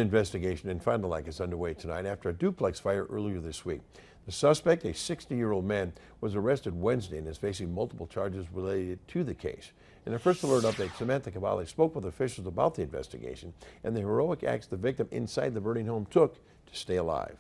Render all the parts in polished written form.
Investigation in Fond du Lac is underway tonight after a duplex fire earlier this week. The suspect, a 60-year-old man, was arrested Wednesday and is facing multiple charges related to the case. In a First Alert update, Samantha Cavalli spoke with officials about the investigation and the heroic acts the victim inside the burning home took to stay alive.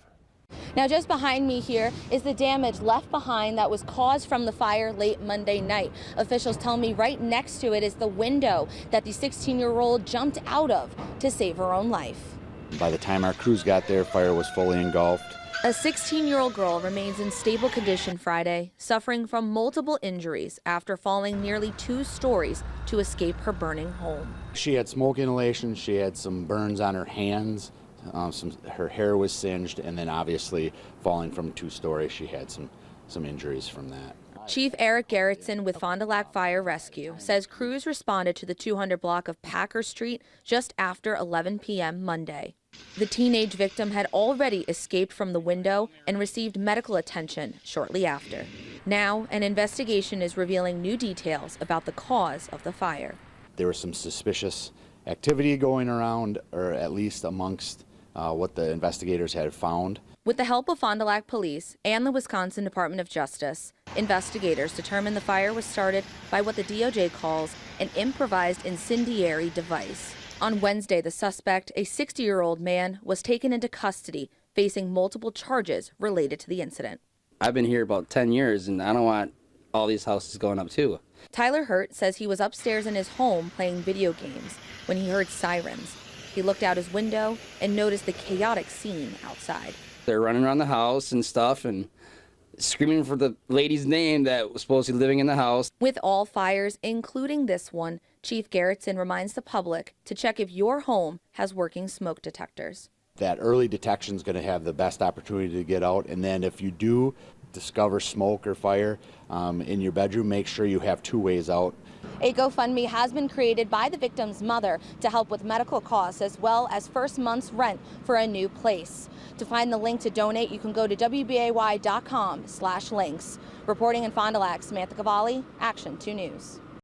Now, just behind me here is the damage left behind that was caused from the fire late Monday night. Officials tell me right next to it is the window that the 16-year-old jumped out of to save her own life. By the time our crews got there, fire was fully engulfed. A 16-year-old girl remains in stable condition Friday, suffering from multiple injuries after falling nearly 2 stories to escape her burning home. She had smoke inhalation, she had some burns on her hands, her hair was singed, and then obviously falling from 2 stories, she had some injuries from that. Chief Eric Gerritsen with Fond du Lac Fire Rescue says crews responded to the 200 block of Packer Street just after 11 p.m. Monday. The teenage victim had already escaped from the window and received medical attention shortly after. Now, an investigation is revealing new details about the cause of the fire. There was some suspicious activity going around, or at least amongst what the investigators had found. With the help of Fond du Lac Police and the Wisconsin Department of Justice, investigators determined the fire was started by what the DOJ calls an improvised incendiary device. On Wednesday, the suspect, a 60-year-old man, was taken into custody, facing multiple charges related to the incident. I've been here about 10 years, and I don't want all these houses going up too. Tyler Hurt says he was upstairs in his home playing video games when he heard sirens. He looked out his window and noticed the chaotic scene outside. They're running around the house and stuff and screaming for the lady's name that was supposed to be living in the house. With all fires, including this one, Chief Gerritsen reminds the public to check if your home has working smoke detectors. That early detection is going to have the best opportunity to get out, and then if you do discover smoke or fire in your bedroom, make sure you have 2 ways out. A GoFundMe has been created by the victim's mother to help with medical costs as well as first month's rent for a new place. To find the link to donate, you can go to WBAY.com/links. Reporting in Fond du Lac, Samantha Cavalli, Action 2 News.